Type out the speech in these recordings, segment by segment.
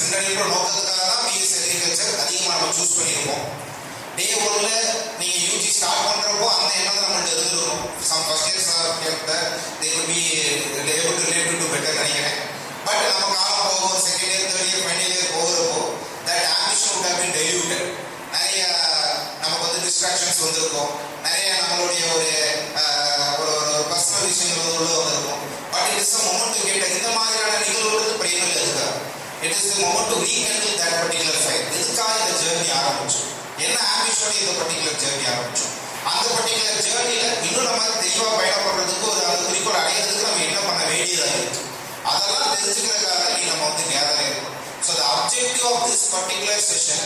சென்றடைகிற நோக்கத்துக்காக தான் BSc agriculture அதிகமாக நம்ம சூஸ் பண்ணியிருக்கோம். டே ஒன்ல நீங்க யூஜி ஸ்டார்ட் பண்றப்போ அந்த எண்ணம் தான் நம்மள்ட்ட இருந்துருக்கும். Some first years they will be able to relate to better நினைக்கிறேன். பட் நம்ம காலம் போகும், second year, third year, final year போகிறப்போ that ambition would have been diluted. நிறைய நமக்கு வந்து டிஸ்ட்ராக்ஷன்ஸ் வந்திருக்கும், நிறைய நம்மளுடைய ஒரு பர்சனல் விஷயங்கள் வந்து உள்ள வந்திருக்கும். But it is a moment to get இந்த மாதிரியான நிகழ்வுகளுக்கு பிரேமில் இருக்கா. It is the moment to rekindle that particular file. இதுக்காக இந்த ஜேர்னி ஆரம்பிச்சோம். என்ன ஆம்பிஷனோட இந்த பர்டிகுலர் ஜேர்னி ஆரம்பிச்சோம். அந்த பர்டிகுலர் ஜேர்னியில இன்னும் நம்ம தெளிவாக பயணப்படுறதுக்கு ஒரு அந்த குறிக்கோள் அடையிறதுக்கு நம்ம என்ன பண்ண வேண்டியதாக இருக்கு, அதெல்லாம் தெரிஞ்சுக்கிறதுக்காக நம்ம வந்து கேதர் இருக்கும். So the objective of this particular session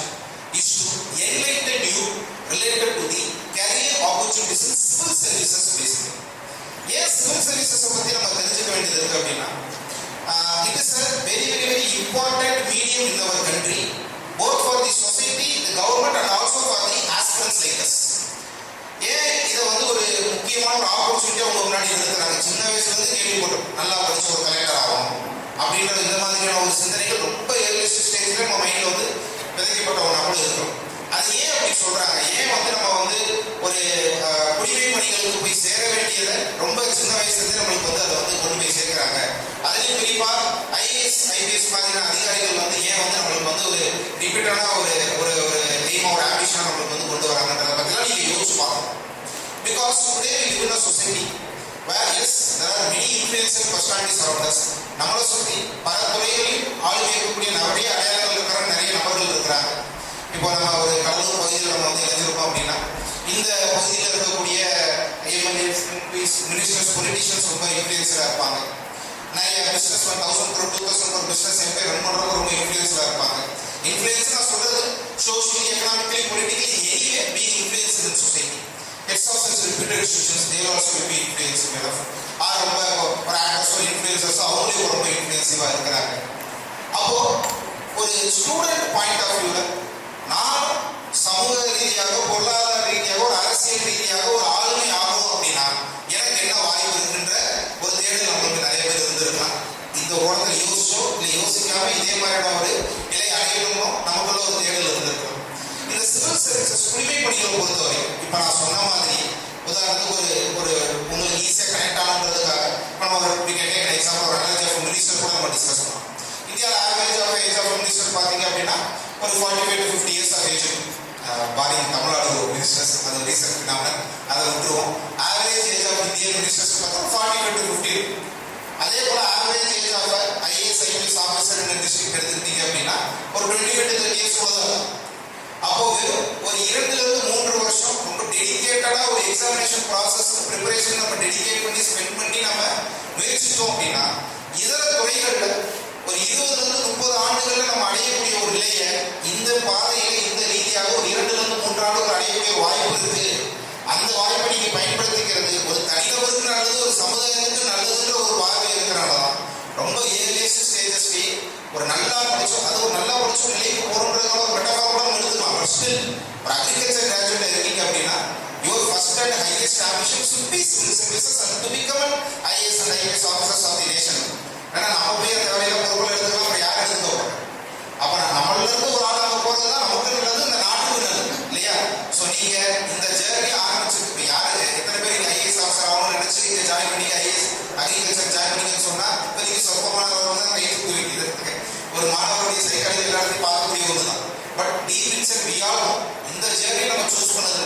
is to enlighten you related to the career opportunities in civil services basically. ஏன் சிவில் சர்வீசஸை பற்றி நம்ம தெரிஞ்சுக்க வேண்டியது இருக்கு அப்படின்னா, it is a very important medium in our country, both for the society, the government and also for the aspirants like us. ஏன் இதை வந்து ஒரு முக்கியமான ஒரு ஆப்பர்ச்சுனிட்டியாக உங்க முன்னாடி இருக்கிறாங்க. சின்ன வயசுல இருந்து கேள்விப்பட்டோம், நல்லா படிச்சு ஒரு கலெக்டர் ஆகும் அப்படின்ற இந்த மாதிரியான ஒரு சிந்தனைகள் ரொம்ப ஏர்லியஸ்ட் ஸ்டேஜ்ல நம்ம மைண்ட்ல வந்து விதைக்கப்பட்ட ஒன்றா கூட இருக்கிறோம். அது ஏன் அப்படி சொல்றாங்க, ஏன் வந்து நம்ம வந்து ஒரு குடிமை பணிகளுக்கு போய் சேர வேண்டியதை ரொம்ப சின்ன வயசுலேருந்து நம்மளுக்கு வந்து அதை வந்து கொண்டு போய் சேர்க்கிறாங்க. அதுலேயும் குறிப்பா ஐஏஎஸ் ஐபிஎஸ் மாதிரியான அதிகாரிகள் வந்து ஏன் வந்து நம்மளுக்கு வந்து ஒரு ரிப்பீட்டடான ஒரு ஒரு ஒரு எய்மா ஒரு ஆம்பிஷனாக நம்மளுக்கு வந்து கொண்டு வராங்கன்றத பற்றிலாம் நீங்கள் யோசிச்சு பார்க்கணும். Because today we live in a society where yes, there are many influential personalities around us. நம்மளை சுற்றி பல துறைகளில் ஆளுமை இருக்கக்கூடிய நிறைய அடையாளங்கள் இருக்கிற நிறைய நபர்கள் இருக்கிறாங்க. இப்போ நம்ம ஒரு கடலூர் பகுதியில் நம்ம வந்து இணைஞ்சிருக்கோம் அப்படின்னா, இந்த பகுதியில் இருக்கக்கூடிய எம்எல்ஏஸ், எம்பிஸ், மினிஸ்டர்ஸ், பொலிட்டிஷியன்ஸ் ரொம்ப இன்ஃப்ளூயன்ஸாக இருப்பாங்க. நிறைய business 1000 crore 2000 crore business empire run பண்ணுறவங்க ரொம்ப இன்ஃப்ளூயன்ஸாக இருப்பாங்க. இன்ஃப்ளூயன்ஸ் நான் சொல்றது socially, economically, politically anyway be influence in society. Heads of such reputed institutions, they also will be influencing enough. ரொம்ப ஒரு ஆக்டர்ஸோ இன்ஃப்ளூயன்சர்ஸோ அவங்களே ரொம்ப இன்ஃப்ளூயன்சிவாக இருக்கிறாங்க. அப்போ ஒரு ஸ்டூடெண்ட் பாயிண்ட் ஆஃப் வியூல நான் சமூக ரீதியாக, பொருளாதார ரீதியாக, ஒரு அரசியல் ரீதியாக ஒரு ஆளுமை ஆகணும் அப்படின்னா எனக்கு என்ன வாய்ப்பு இருக்குன்ற ஒரு தேடல் நம்மளுக்கு நிறைய பேர் இருந்திருக்கலாம். இந்த உலகத்தில் யோசிச்சோ இல்லை யோசிக்காம இதே மாதிரியான ஒரு நிலை அடையணுமோ நமக்குள்ள ஒரு தேடல் இருந்திருக்கலாம். இந்த சிவில் சர்வீசஸ் குடிமை பணிகளை பொறுத்தவரை இப்போ நான் சொன்ன மாதிரி உதாரணத்துக்கு ஒரு உங்களுக்கு ஈஸியாக கனெக்ட் ஆகணுன்றதுக்காக நம்ம ஒரு எக்ஸாம்பிள் ஒரு அனாலஜி ஆஃப் மினிஸ்டர் கூட நம்ம டிஸ்கஸ் பண்ணலாம். இந்தியாவில் ஆவரேஜ் ஏஜ் ஆஃப் மினிஸ்டர் பார்த்தீங்க அப்படின்னா ஒரு 45 to 50 years ஆஃப் ஏஜ் பாரி தமிழ்நாடு மினிஸ்டர்ஸ், அது ரீசெண்ட் ஃபினாமினல், அதை விட்டுருவோம். Average age of Indian ministers பார்த்தா 45 to 50. அதே போல average age of IAS IPS officer இந்த டிஸ்ட்ரிக்ட் எடுத்துக்கிட்டீங்க அப்படின்னா ஒரு 20 to 30 years கூட தான். அப்போ வெறும் ஒரு 2 to 3 வருஷம் ரொம்ப டெடிகேட்டடா ஒரு எக்ஸாமினேஷன் ப்ராசஸ் ப்ரிப்பரேஷன் நம்ம டெடிகேட் பண்ணி ஸ்பெண்ட் பண்ணி நம்ம முயற்சித்தோம் அப்படின்னா இதர துறைகளில் ஒரு 20 to 30 ஆண்டுகள்ல நம்ம அடையக்கூடிய ஒரு நிலையை இந்த பாதையில இந்த ரீதியாக ஒரு 2 to 3 ஆண்டுகள் அடையக்கூடிய வாய்ப்பு இருக்கு. அந்த வாய்ப்பை நீங்க பயன்படுத்திக்கிறது ஒரு தனிநபருக்கு நல்லது, ஒரு சமுதாயத்துக்கு நல்லதுன்ற ஒரு பார்வை இருக்கிறனாலதான் ரொம்ப ஏர்லியஸ்ட் ஸ்டேஜஸ்லயே ஒரு நல்லா படிச்சோம், அது ஒரு நல்லா படிச்சோம் நிலைக்கு போறோன்றதோட ஒரு பெட்டரா கூட எழுதலாம். பட் ஸ்டில் ஒரு அக்ரிகல்ச்சர் கிராஜுவேட் இருக்கீங்க அப்படின்னா your first and highest ambition should be civil services and to become an IAS and IPS officers of the nation. ஏன்னா நம்ம போய் அந்த வேலையில பொறுப்புல எடுத்துக்கலாம், அப்புறம் யாரும் எடுத்துக்கோ. அப்ப நம்மள இருந்து ஒரு ஆள் அங்க போறதுதான் நமக்கு நல்லது, இந்த நாட்டுக்கு நல்லது இல்லையா? ஸோ நீங்க இந்த ஜேர்னி ஆரம்பிச்சிருக்கு. யாரு எத்தனை பேர் இங்க ஐஏஎஸ் ஆஃபீஸர் ஆகணும்னு நினைச்சு நீங்க ஜாயின் பண்ணி ஐஏஎஸ் அக்ரிகல்ச்சர் ஜாயின் பண்ணீங்கன்னு சொன்னா இப்போதைக்கு சொற்பமானவர்கள் தான் எடுத்து வைக்கிறது. ஒரு மாணவருடைய சைக்காலஜி எல்லாத்தையும் பார்க்கக்கூடிய ஒன்றுதான். But deep inside we all know இந்த ஜேர்னி நம்ம சூஸ் பண்ணது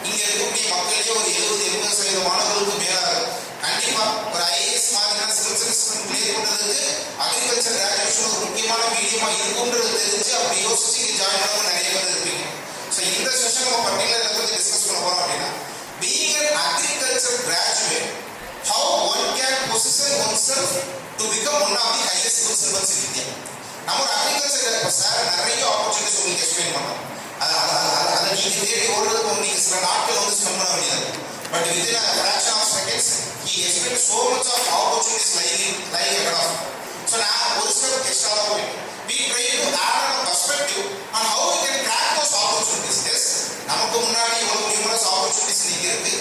இங்க இருக்கக்கூடிய மக்களிலேயே ஒரு 70-80% மாணவர்களுக்கு மேலாக கண்டிப்பா ஒரு ஐஏஎஸ் மாதிரியான சிவில் சர்வீஸ் கிளியர் பண்றதுக்கு அக்ரிகல்ச்சர் கிராஜுவேஷன் ஒரு முக்கியமான மீடியமா இருக்கும்ன்றது தெரிஞ்சு அப்படி யோசிச்சு இங்க ஜாயின் பண்ணவங்க நிறைய பேர் இருப்பீங்க. ஸோ இந்த செஷன் நம்ம பர்டிகுலர் இதை பத்தி டிஸ்கஸ் பண்ண போறோம் அப்படின்னா being an agriculture graduate, how one can position oneself to become one of the highest civil servants in India. நம்ம ஒரு அக்ரிகல்ச்சர் சார் நிறைய ஆப்பர்ச்சுனிட்டிஸ் உங்களுக்கு எக்ஸ்பிளைன் பண்ணோம். அதை நீங்க தேடி ஓடுறதுக்கு நீங்க சில நாட்கள் வந்து ஸ்பெண்ட் பண்ண வேண்டியது. But within a fraction of seconds he explained so much of opportunities lying ahead of him. So நான் ஒரு ஸ்டெப் எக்ஸ்ட்ரா போய் we try to add a perspective on how we can crack those opportunities. Yes, நமக்கு முன்னாடி இவ்வளவு numerous opportunities நீங்க இருக்கு.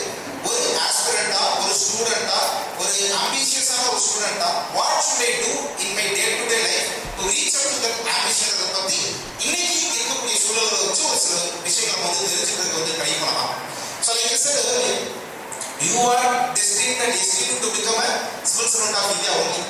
ஒரு ஆஸ்பிரண்டா, ஒரு ஸ்டூடெண்டா, ஒரு ambitious ஒரு ஸ்டூடெண்டா what should I do in my day to day life to reach up to that ambition பத்தி இன்னைக்கு இருக்கக்கூடிய சூழலை வச்சு ஒரு சில விஷயங்களை வந்து தெரிஞ்சுக்கிறதுக்கு வந்து ட்ரை பண்ணலாம். So like I set earlier, you are destined to become a civil servant of India only.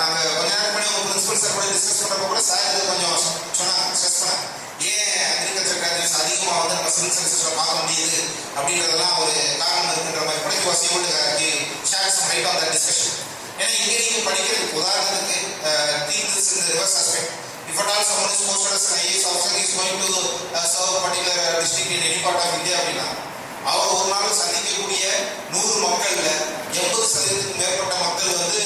நாங்கள் கொஞ்ச நேரம் பண்ணி உங்கள் பிரின்சிபல் சார் கூட டிஸ்கஸ் பண்ணுறப்ப கூட சார் இது கொஞ்சம் சொன்னாங்க, ஸ்ட்ரெஸ் பண்ணாங்க, ஏன் அக்ரிகல்ச்சர் கிராஜுவேட்ஸ் அதிகமாக வந்து நம்ம சிவில் சர்வீசஸில் பார்க்க முடியுது அப்படின்றதெல்லாம் ஒரு காரணம் இருக்குன்ற மாதிரி கூட was able to share some light on that discussion. ஏன்னா இங்கே நீங்கள் படிக்கிறதுக்கு உதாரணத்துக்கு think this in the reverse aspect. If at all someone is posted as an IAS officer, he is going to serve a particular district in any part of India அப்படின்னா அவர் ஒரு நாள் சந்திக்கக்கூடிய 100 மக்கள்ல 80% மேற்பட்ட மக்கள் வந்து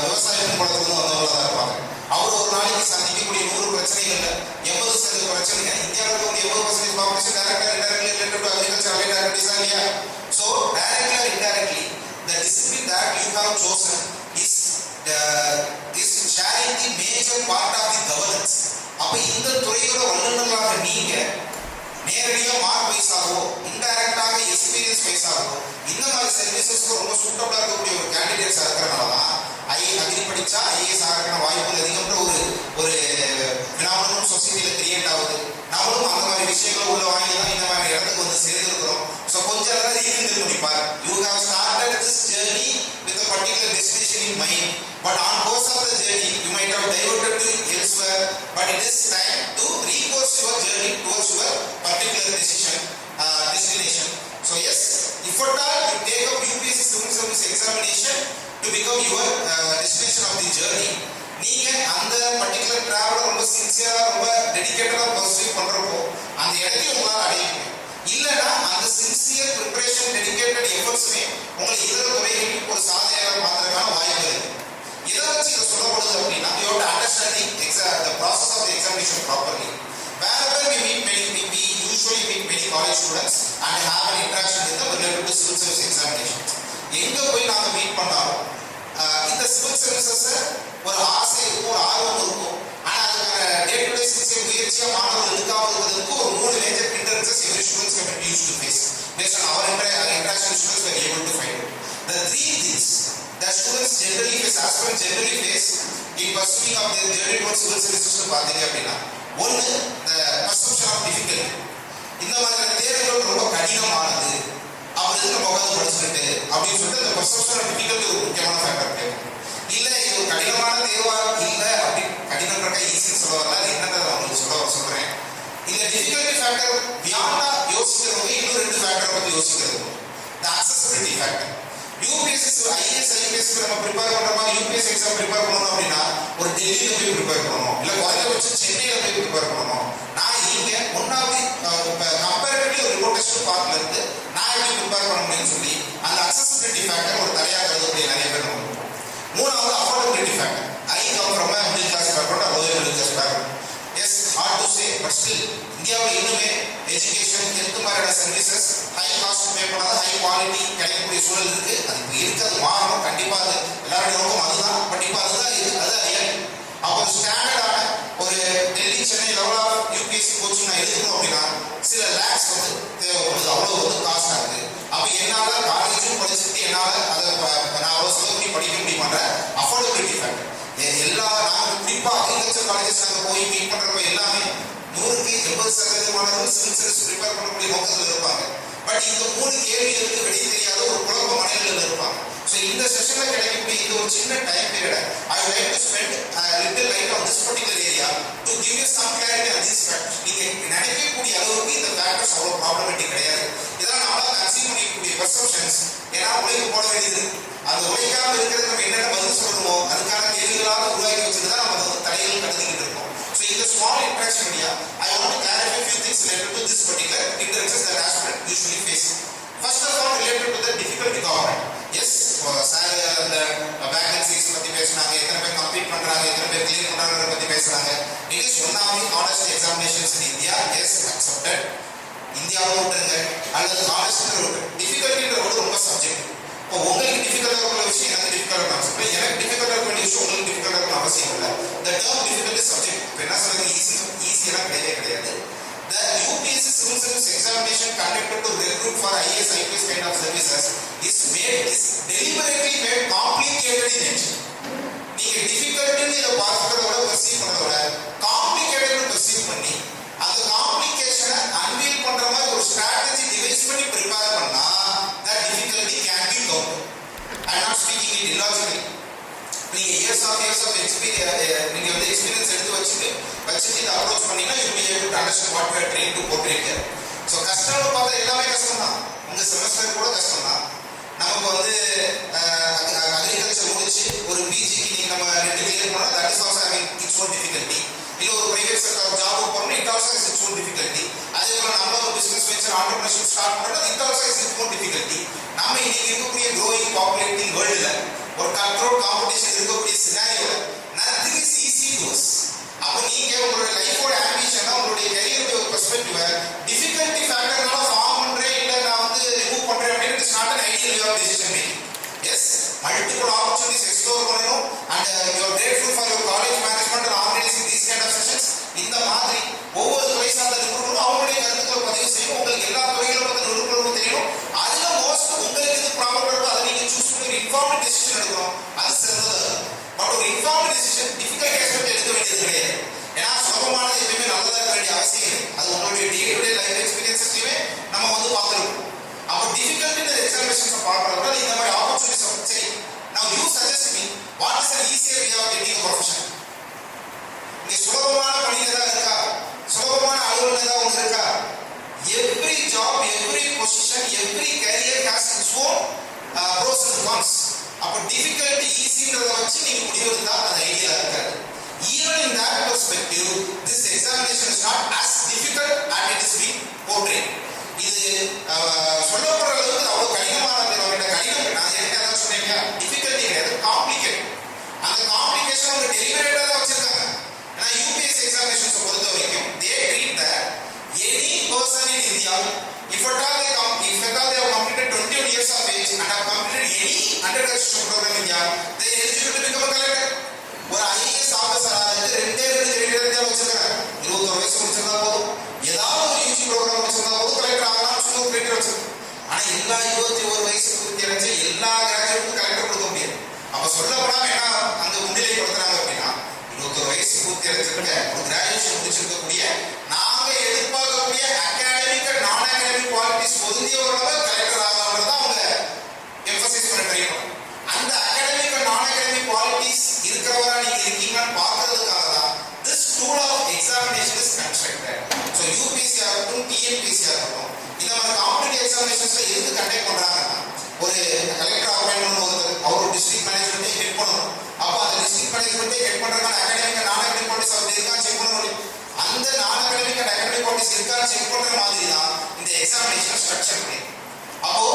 விவசாய பின்புலத்துல வந்தவங்களா தான் இருப்பாங்க. அவர் ஒரு நாளைக்கு சந்திக்கக்கூடிய 100 பிரச்சனைகள்ல 80% பிரச்சனைங்க இந்தியாவில் இருக்கக்கூடிய 80% பாப்புலேஷன் டைரக்டா indirectly related to agriculture allied activities இல்லையா? So directly or indirectly the discipline that you have chosen is sharing the major part of the governance. அப்ப இந்த துறையோட வல்லுநர்களாக நீங்க நேரடியாக மார்க் வைஸாகவோ இன்டைரக்டாக எக்ஸ்பீரியன்ஸ் வைஸாகவோ இந்த மாதிரி சர்வீசஸ்க்கு ரொம்ப சூட்டபிளா இருக்கக்கூடிய ஒரு கேண்டிடேட்ஸா இருக்கிறனால தான் அக்ரி படிச்சா ஐஏஎஸ் ஆகிறதுக்கான வாய்ப்புகள் அதிகம்ன்ற ஒரு பினாமினல் சொசைட்டியில கிரியேட் ஆகுது. நம்மளும் அந்த மாதிரி விஷயங்களை உள்ள வாங்கி தான் இந்த மாதிரி இடத்துக்கு வந்து சேர்ந்துருக்கிறோம். ஸோ கொஞ்சம் நேரம் ரீதிங் பண்ணிப்பார். You have started this journey with a particular destination in mind, but on course of the journey you might have diverted to elsewhere, but it is time to recourse your journey towards your particular destination. So yes, if at all you take up UPSC civil service examination to become your destination of the journey, நீங்க அந்த particular travel ரொம்ப சின்சியரா ரொம்ப டெடிகேட்டடா perceive பண்றப்போ அந்த இடத்தையும் உங்களால அடைய முடியும். இல்லைன்னா அந்த சின்சியர் ப்ரிப்பரேஷன் டெடிகேட்டட் எஃபர்ட்ஸுமே உங்களை இதர துறைகளில் ஒரு சாதனையாக மாற்றுறதுக்கான வாய்ப்பு இருக்கு. எதை வச்சு இதை சொல்லப்படுது அப்படின்னா you have to understand the process of the examination properly. Wherever we usually meet many college students and have an interaction with them related to civil service examination. எங்க போய் நாங்க மீட் பண்ணாலும் இந்த சிவில் சர்வீசஸ் ஒரு ஆசை இருக்கும், ஒரு ஆர்வம் இருக்கும். ஆனா அதுக்கான டே டு டே சிகிச்சை முயற்சியா மாணவர்கள் எடுக்காம இருக்கிறதுக்கு ஒரு 3 major hindrances every students have been used to face. Based on our interaction, students were able to find out. The 3 things that students generally face, aspirants generally face in pursuing of their journey towards civil services பார்த்தீங்க அப்படின்னா, ஒன்று the perception of difficulty. இந்த மாதிரியான தேர்வுகள் ரொம்ப கடினமானது, அப்படி நம்ம உட்காந்து படிச்சுக்கிட்டு அப்படின்னு சொல்லிட்டு அந்த perception of difficulty ஒரு முக்கியமான ஃபேக்டர் தேவை. இல்லை இது ஒரு கடினமான தேர்வா இல்லை அப்படி கடினம்ன்றக்க ஈஸின்னு சொல்ல வரல, என்னன்றதை நான் உங்களுக்கு சொல்றேன். இந்த டிஃபிகல்ட்டி ஃபேக்டர் பியாண்டா யோசிக்கிறவங்க இன்னும் 2 ஃபேக்டரை பற்றி யோசிக்கிறது. The accessibility factor. UPSC IAS IPS நம்ம ப்ரிப்பேர் பண்ற மாதிரி யூபிஎஸ்சி எக்ஸாம் ப்ரிப்பேர் பண்ணணும் அப்படின்னா ஒரு டெல்லியில போய் ப்ரிப்பேர் பண்ணணும், இல்லை குறைஞ்சபட்சம் சென்னையில போய் ப்ரிப்பேர் பண்ணணும். நான் இங்க ஒன்னாவது கம்பேரிட்டிவ்லி ஒரு ரிமோட்டஸ்ட் பார்ட்ல இருந்து நான் எப்படி ப்ரிப்பேர் பண்ண முடியும்னு சொல்லி அந்த அக்சசிபிலிட்டி ஃபேக்டர் ஒரு தனியாக கருதக்கூடிய நிறைய பேர் நம்ம. மூணாவது affordability factor. I come from a middle class background or lower middle class background. Yes, hard to say, but still இந்தியாவில் இன்னுமே எஜுகேஷன் ஹெல்த் மாதிரியான சர்வீசஸ் ஹை காஸ்ட் பே பண்ணாத ஹை குவாலிட்டி கிடைக்கக்கூடிய சூழல் இருக்கு. அது இப்போ இருக்கிறது மாறணும் கண்டிப்பாக. அது எல்லாருடைய நோக்கம் அதுதான். பட் இப்போ அதுதான் அதுதான் ரியல். அப்போ ஸ்டாண்டர்டான ஒரு Delhi Chennai level of UPSC coaching நான் எடுக்கணும் அப்படின்னா சில லேக்ஸ் வந்து தேவைப்படுது. அவ்வளோ வந்து காஸ்ட் ஆகுது. அப்போ என்னால் காலேஜும் படிச்சுட்டு என்னால் அதை நான் அவ்வளோ செலவு பண்ணி படிக்க முடியுமான்ற அஃபோர்டபிலிட்டி ஃபேக்டர். எல்லா நாங்கள் குறிப்பாக அக்ரிகல்ச்சர் காலேஜஸ் நாங்கள் போய் மீட் பண்ணுறப்ப எல்லாமே 100க்கு 80% மாணவர்கள் சிவில் சர்வீஸ் ப்ரிப்பேர் பண்ணக்கூடிய நோக்கத்தில் இருப்பாங்க. பட் இந்த 3 கேள்விகளுக்கு வெளியே தெரியாத ஒரு குழப்ப மனநிலையில் இருப்பாங்க. ஸோ இந்த செஷனில் கிடைக்கக்கூடிய இந்த ஒரு சின்ன time period I would like to spend little light on this particular area to give you some clarity on these factors. நீங்கள் நினைக்கக்கூடிய அளவுக்கு இந்த ஃபேக்டர்ஸ் அவ்வளோ ப்ராப்ளமேட்டிக் கிடையாது. இதெல்லாம் நம்மளால் கன்சீவ் பண்ணிக்கக்கூடிய பர்செப்ஷன்ஸ். ஏன்னா உழைப்பு போட வேண்டியது, அந்த உழைக்காமல் இருக்கிறது நம்ம என்னென்ன பதில் சொல்லணுமோ அதுக்கான கேள்விகளாக உருவாக்கி வச்சுட்டு தான் நம்ம வந்து தடைகள் கடந்துக்கிட்டு இருக்கோம். So in the small interaction area, I want to clarify a few things related to this particular hindrances that aspirant usually face. First of all, related to the difficulty government. Yes, the vacancies பத்தி பேசுறாங்க, எத்தனை பேர் complete பண்றாங்க, எத்தனை பேர் clear பண்றாங்க பத்தி பேசுறாங்க. It is one of the honest examinations in India. Yes, accepted. இந்தியாவில் விட்டுருங்க அல்லது honest difficulty ரொம்ப சப்ஜெக்ட். இப்போ உங்களுக்கு டிஃபிகல்ட்டாக இருக்கிற விஷயம் எனக்கு டிஃபிகல்ட்டாக இருக்கும். எனக்கு டிஃபிகல்ட்டாக இருக்கிற விஷயம் உங்களுக்கு டிஃபிகல்ட்டாக இருக்கணும் அவசியம் இல்லை. The term difficult is subject. இப்போ என்ன சொல்றது, ஈஸியெல்லாம் கிடையாது. The UPSC civil service examination conducted to recruit for IAS, IPS kind of services is deliberately made complicated in nature. நீங்க டிஃபிகல்ட்னு இதை பார்க்கறத விட ஒரு பண்ணி ப்ரிப்பேர் பண்ணா that difficulty can be counted. I am not speaking it illogically. நீங்க years of experience நீங்க வந்து எக்ஸ்பீரியன்ஸ் எடுத்து வச்சுட்டு இதை அப்ரோச் பண்ணீங்கன்னா you will be able to understand what we are trying to portray here. So கஷ்டம்னு பார்த்தா எல்லாமே கஷ்டம் தான். உங்க செமஸ்டர் கூட கஷ்டம் தான். நமக்கு வந்து அக்ரிகல்ச்சர் முடிச்சு ஒரு பிஜிக்கு நீங்க நம்ம 2 கிளியர் பண்ணா that is also having its own difficulty. இல்ல ஒரு பிரைவேட் செக்டர் ஜாப் போறோம்னா it also has its own difficulty. அதே போல நம்ம ஒரு பிசினஸ் வெஞ்சர் ஆண்டர்பிரினர்ஷிப் ஸ்டார்ட் பண்றது it also has its own difficulty. நாம இன்னைக்கு இருக்கக்கூடிய growing populating worldல ஒரு கண்ட்ரோல் காம்படிஷன் இருக்கக்கூடிய சினாரியோல nothing is easy to us. அப்ப நீங்க உங்களுடைய லைஃபோட ஆம்பிஷனா உங்களுடைய கரியரோட பெர்ஸ்பெக்டிவ் டிஃபிகல்ட்டி ஃபேக்டர்னால ஃபார்ம் பண்றேன் இல்ல நான் வந்து ரிமூவ் பண்றேன் அப்படின்னு it's not an ideal way of decision making. Yes, multiple opportunities explore பண்ணனும் and you are grateful for your college management and organizing these kind of sessions. இந்த மாதிரி ஒவ்வொரு துறை சார்ந்த நிபுணர்களும் அவங்களுடைய கருத்துக்களை பதிவு செய்யும். உங்களுக்கு எல்லா துறைகளை பத்தி நிபுணர்களும் தெரியும். அதுல மோஸ்ட் உங்களுக்கு இது ப்ராப்ளம் அதை நீங்க சூஸ் பண்ணி இன்ஃபார்ம்ட் டெசிஷன் எடுக்கணும். அது சிறந்தது. பட் ஒரு இன்ஃபார்ம்ட் டெசிஷன் டிஃபிகல்ட் ஆஸ்பெக்ட் எடுக்க வேண்டியது கிடையாது. ஏன்னா சுலபமானது எப்பவுமே நல்லதா இருக்க வேண்டிய அவசியம் இல்லை. அது உங்களுடைய டே டு டே லைஃப் எக்ஸ்பீரியன்ஸ்லயுமே நம்ம வந்து பார்த்துருக்கோம். அப்போ டிஃபிகல்ட் இந்த எக்ஸாமினேஷன்ஸ் பார்க்கறத விட இந்த மாதிரி ஆப்பர்ச்சுனிட்டிஸ் சரி. Now you suggest me what is an easier way of getting a profession? இங்க சுலபமான பணி ஏதாவது இருக்கா? சுலபமான அலுவலகம் ஏதாவது ஒன்று இருக்கா? Every job, every position, every career has its own pros and cons. அப்போ டிஃபிகல்ட் ஈஸின்றத வச்சு நீங்க முடிவெடுத்தா அது ஐடியா இருக்காது. Even in that perspective, this examination is not as difficult as it is being portrayed. இது சொல்லப்படுற அளவுக்கு அவ்வளவு கடினமானது கடினம். நான் என்ன சொன்னீங்க டிஃபிகல்ட்டி கிடையாது, காம்ப்ளிகேட். அந்த காம்ப்ளிகேஷன் அவங்க டெலிபரேட்டா தான் வச்சிருக்காங்க. ஏன்னா யூபிஎஸ்சி எக்ஸாமினேஷன்ஸ் பொறுத்த வரைக்கும் they treat that any person in India if at all they have completed 21 years of age and have completed any undergraduate program in India, they are eligible to become a collector. ஒரு IAS officer ஆகிறதுக்கு ரெண்டே criteria வச்சிருக்காங்க. 21 வயசு முடிச்சிருந்தா போதும், ஏதாவது ஒரு UG program வச்சிருந்தா போதும் கலெக்டர் ஆகலாம்னு சொல்லி ஒரு கிரைட்டீரியா வச்சிருக்காங்க. ஆனா எல்லா 21 வயசு பூர்த்தி அடைஞ்ச எல்லா கிராஜுவேட்டுக்கும் கலெக்டர் கொடுக்க முடியாது. அப்ப சொல்லப்படாம என்ன அங்க முன்னிலைப்படுத்துறாங்க அப்படின்னா 21 வயசு பூர்த்தி அடைஞ்சிருக்க ஒரு கிராஜுவேஷன் முடிச்சிருக்கக்கூடிய நாங்க எதிர்பார்க்கக்கூடிய அகாடமிக் அண்ட் நான் அகாடமிக் குவாலிட்டிஸ் பொருந்தியவர்களாக கலெக்டர் ஆகலாம்ன்றத அவங்க எம்பசைஸ் பண்ண ட்ரை பண்ணுவாங்க. அந்த அகாடமிக் அண்ட் நான் அகாடமிக் குவாலிட்டிஸ் இருக்கிறவரா நீங்க இருக்கீங்கன்னு பார்க்கறதுக்காக தான் this tool of examination is constructed. So UPSC ஆகட்டும் TNPSC ஆகட்டும் இந்த மாதிரி காம்படிட்டிவ் எக்ஸாமினேஷன்ஸ்ல எதுக்கு கண்டக்ட் பண்றாங்கன்னா ஒரு கலெக்டர் அப்பாயின்மெண்ட் ஒருத்தர் அவர் டிஸ்ட்ரிக்ட் மேனேஜ்மெண்ட்டே ஹெட் பண்ணணும். அப்போ அந்த டிஸ்ட்ரிக்ட் மேனேஜ்மெண்ட்டே ஹெட் பண்றதுக்கான அகாடமிக் நான் அகாடமிக் குவாலிட்டிஸ் அவர் இருக்கான்னு செக் பண்ணணும். அந்த நான் அகாடமிக் அண்ட் அகாடமிக் குவாலிட்டிஸ் இருக்கான்னு செக் பண்ற மாதிரி தான் இந்த எக்ஸாமினேஷன் ஸ்ட்ரக்சர் பண்ணி. அப்போ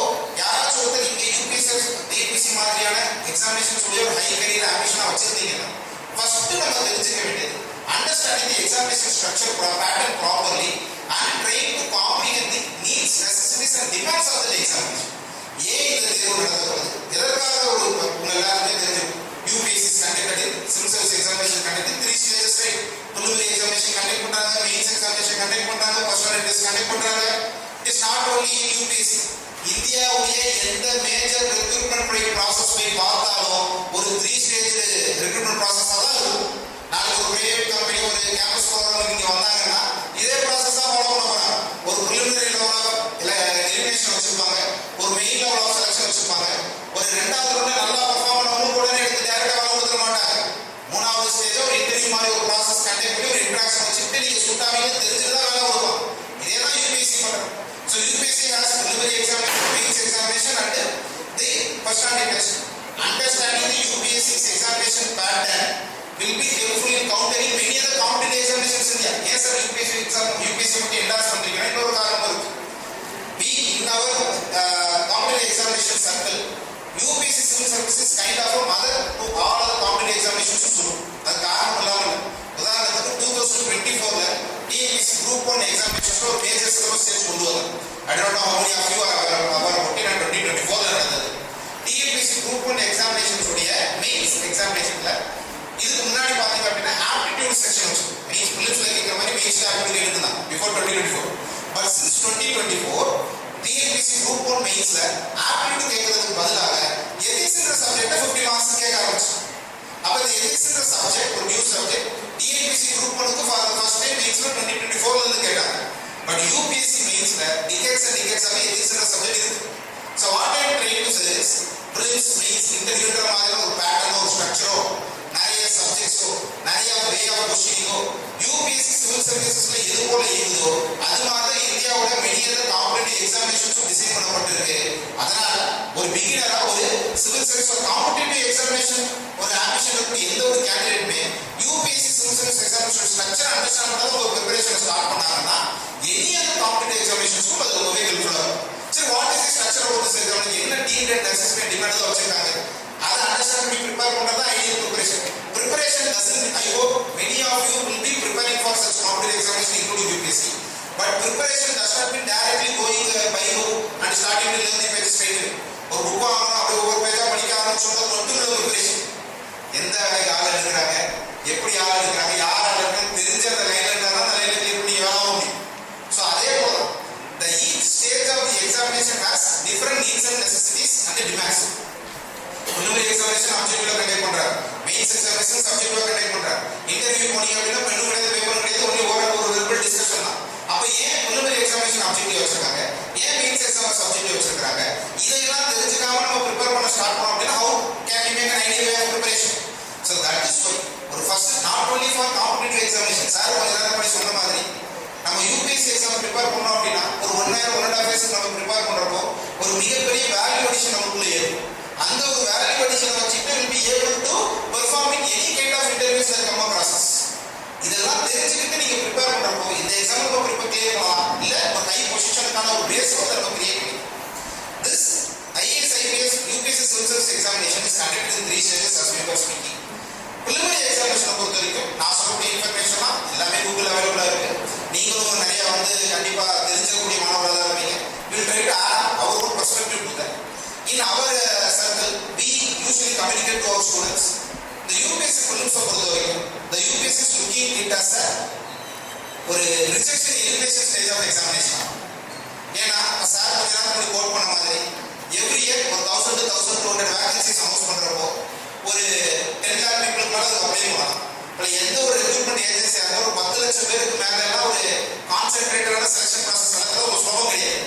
யாராச்சும் ஒருத்தர் இங்க யூபிஎஸ்சி டிஎன்பிஎஸ்சி மாதிரியான எக்ஸாமினேஷன்ஸ் உடைய ஒரு ஹை கரியர் ஆம்பிஷனா வச்சிருந்தீங்கன்னா ஃபர்ஸ்ட் நம்ம தெரிஞ்சுக்க வேண்டியது understanding the examination structure pattern properly and trying to comprehend the needs, necessities and demands of the examination. ஏன் இந்த தேர்வு நடத்துறது? எதற்காக ஒரு உங்க எல்லாருமே தெரிஞ்சிருக்கும். UPSC conducted civil service examination conduct 3 stages right. preliminary examination conduct பண்றாங்க, மெயின்ஸ் எக்ஸாமினேஷன் கண்டக்ட் பண்றாங்க, பர்சனல் டெஸ்ட் கண்டக்ட் பண்றாங்க. It's not only in UPSC. இந்தியாவுடைய எந்த மேஜர் ரெக்ரூட்மெண்ட் ப்ராசஸ் போய் பார்த்தாலும் ஒரு 3 ஸ்டேஜ் ரெக்ரூட்மெண்ட் ப்ராசஸா தான் இருக்கும். நாளைக்கு ஒரு பிரைவேட் கம்பெனி ஒரு கேம்பஸ் ப்ரோக்ராம் இங்க வந்தாங்கன்னா இதே ப்ராசஸ் தான் ஃபாலோ பண்ண போறாங்க. ஒரு preliminary லெவல் இல்ல எலிமினேஷன் வச்சிருப்பாங்க, ஒரு மெயின் லெவல் ஆஃப் செலக்ஷன் வச்சிருப்பாங்க. ஒரு ரெண்டாவது ரவுண்ட்ல நல்லா பெர்ஃபார்ம் பண்ணவங்க உடனே எடுத்து டைரக்டா வேலை கொடுக்க மாட்டாங்க. மூணாவது ஸ்டேஜ் ஒரு இன்டர்வியூ மாதிரி ஒரு ப்ராசஸ் கண்டக்ட் பண்ணி ஒரு இன்டராக்ஷன் வச்சுட்டு நீங்க சுட்டாமீங்க தெரிஞ்சுட்டு தான் வேலை கொடுப்பாங்க. இதே தான் யூபிஎஸ்சி பண்றாங்க. So UPSC has preliminary examination, mains examination and the personality test. Understanding the UPSC's examination pattern will be helpful in countering many other competitive examinations in India. Yes sir, UPSC பத்தி endorse பண்றீங்கன்னா இன்னொரு காரணம் இருக்கு. We in our competitive examination circle, UPSC civil service is kind of a mother to all other competitive examinations சொல்லுவோம். அது காரணம் இல்லாம உதாரணத்துக்கு 2024ல TNPSC Group 1 examinations ஒரு major syllabus change கொண்டு வந்தாங்க. I don't know how many of you are aware about it. 2024ல நடந்தது. TNPSC Group 1 examinations உடைய mains examinationல இதுக்கு முன்னாடி பாத்தீங்க அப்படின்னா aptitude section வச்சு means prelims கேக்குற மாதிரி mains aptitude எழுதுனாங்க before 2024. But since 2024 TNPSC Group 1 mainsல aptitude கேக்குறதுக்கு பதிலாக ethics என்ற சப்ஜெக்ட்ட 50 மார்க்ஸ் கேட்க ஆரம்பிச்சாங்க. அப்ப இந்த ethics என்ற சப்ஜெக்ட் ஒரு நியூ சப்ஜெக்ட் TNPSC Group 1க்கு for the first time mainsல 2024ல இருந்து கேட்டாங்க. But UPSC mainsல decades and decades பேஸாவே எதிர்க்கிற சப்ஜெக்ட் இருக்கு. So what I try to say is prelims mains இன்டர்வியூன்ற மாதிரி ஒரு பேட்டர்னோ ஒரு ஸ்ட்ரக்சரோ நிறைய சப்ஜெக்ட்ஸோ நிறைய வே ஆஃப் கொஸ்டினிங்கோ யூபிஎஸ்சி சிவில் சர்வீசஸ்ல எது போல இருக்குதோ அது மாதிரி தான் இந்தியாவோட மெடியல் காம்படிட்டிவ் எக்ஸாமினேஷன்ஸும் டிசைன் பண்ணப்பட்டிருக்கு. அதனால ஒரு பிகினரா ஒரு சிவில் சர்வீஸ் காம்படிட்டிவ் எக்ஸாமினேஷன் ஒரு ஆம்பிஷன் இருக்கு எந்த ஒரு கேண்டிடேட்டுமே UPSC civil service examination structure understand பண்ணாத ஒரு ப்ரிப்பரேஷன் ஸ்டார்ட் பண்ணாங்கன்னா எனி அதர் காம்படிட்டிவ் எக்ஸாமினேஷன்ஸ்க்கும் அது ரொம்பவே ஹெல்ப்ஃபுல்லா இருக்கும். சரி, what is the structure of this examination, என்ன டீம் அண்ட் அசஸ்மென்ட் டிமாண்ட் வச்சிருக்காங்க, அதை அண்டர்ஸ்டாண்ட் பண்ணி ப்ரிப்பேர் பண்றது தான் ideal preparation. Preparation doesn't, I hope many of you will be preparing for such competitive examination including UPSC, but preparation does not mean directly going by book and starting to learn the page straight away. ஒரு book வாங்கணும் அப்படி ஒவ்வொரு பேஜா படிக்க ஆரம்பிச்சோம்னா மட்டும் preparation. எந்த வேலைக்கு ஆள் எடுக்கிறாங்க, எப்படி ஆள் எடுக்கிறாங்க, யார் ஆள் எடுக்கிறாங்க தெரிஞ்ச அந்த லைன்ல இருந்தால் அந்த லைன்ல கிளியர் பண்ணி வேலை முடியும். ஸோ அதே போல the each stage of the examination has different needs and necessities and demands. preliminary examination objective conduct பண்றாங்க, மெயின்ஸ் எக்ஸாமினேஷன் சப்ஜெக்டிவா கண்டக்ட் பண்றாங்க. இன்டர்வியூ போனீங்க அப்படின்னா பெண்ணும் கிடையாது பேப்பரும் கிடையாது, ஒன்லி ஒரு வெர்பல் டிஸ்கஷன் தான். அப்ப ஏன் preliminary examination objective வச்சிருக்காங்க, ஏன் மெயின்ஸ் எக்ஸாம் சப்ஜெக்டிவ் வச்சிருக்காங்க, இதெல்லாம் தெரிஞ்சுக்காம நம்ம ப்ரிப்பேர் பண்ண ஸ்டார்ட் பண்ணோம் அப்படின்னா how can we make an idea way of preparation? So that is why ஒரு first not only for competitive examination, sir கொஞ்ச நேரம் முன்னாடி சொன்ன மாதிரி நம்ம யூபிஎஸ்சி எக்ஸாம் ப்ரிப்பேர் பண்ணோம் அப்படின்னா ஒரு 1 year 1.5 years நம்ம ப்ரிப்பேர் பண்றப்போ ஒரு மிகப்பெரிய வேல்யூ அடிஷன் நமக்குள்ள ஏறும். அந்த ஒரு வேல்யூ அடிஷனை வச்சுட்டு will be able to perform in any kind of interviews that come across us. இதெல்லாம் தெரிஞ்சுக்கிட்டு நீங்க ப்ரிப்பேர் பண்றப்போ இந்த எக்ஸாம் நம்ம ப்ரிப்பேர் கிளியர் பண்ணலாம், இல்ல ஒரு ஹை பொசிஷனுக்கான ஒரு பேஸ் வந்து நம்ம கிரியேட் பண்ணி. This IAS IPS UPSC civil service examination is conducted in 3 stages as we were speaking. preliminary examination பொறுத்த வரைக்கும் நான் சொல்லக்கூடிய இன்ஃபர்மேஷன்லாம் எல்லாமே கூகுள் அவைலபிளா இருக்கு. நீங்களும் நிறைய கண்டிப்பா தெரிஞ்சக்கூடிய மாணவர்களாக தான் இருப்பீங்க. we'll try to add our own perspective to that. In our circle, we usually communicate to our students. The UPSC prelims பொறுத்த வரைக்கும் the UPSC is looking it as a ஒரு rejection elimination stage of examination. ஏன்னா sir கொஞ்ச நேரம் முன்னாடி code பண்ண மாதிரி every year 1000 to 1200 vacancies announce பண்றப்போ ஒரு 10 lakh people மேல அது அப்ளை பண்ணலாம். இப்போ எந்த ஒரு ரெக்ரூட்மெண்ட் ஏஜென்சியா இருந்தாலும் ஒரு 10 லட்சம் பேருக்கு மேல எல்லாம் ஒரு கான்சென்ட்ரேட்டடான செலக்ஷன் ப்ராசஸ் நடக்கிறது ஒரு சுலபம் கிடையாது.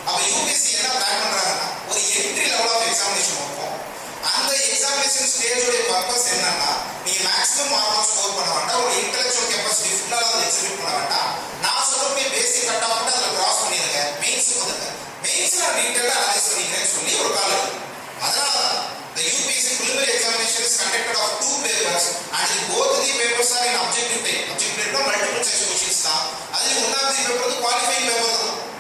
அப்ப யூபிஎஸ்சி என்ன பிளான் பண்றாங்கன்னா ஒரு என்ட்ரி லெவல் ஆஃப் எக்ஸாமினேஷன் வைப்போம். அந்த எக்ஸாமினேஷன் ஸ்டேஜோட பர்பஸ் என்னன்னா நீங்க மேக்ஸிமம் மார்க் ஸ்கோர் பண்ண வேண்டாம், ஒரு இன்டெலெக்சுவல் கெப்பாசிட்டி ஃபுல்லா அதை எக்ஸிக்யூட் பண்ண வேண்டாம். நான் சொல்லக்கூடிய பேசிக் கட் ஆஃப் மட்டும் அதில் கிராஸ் பண்ணிடுங்க, மெயின்ஸ் வந்துருங்க, மெயின்ஸ் நான் டீட்டெயிலாக அனலைஸ் பண்ணிக்கிறேன்னு சொல்லி ஒரு கால் இருக்கு. அதனால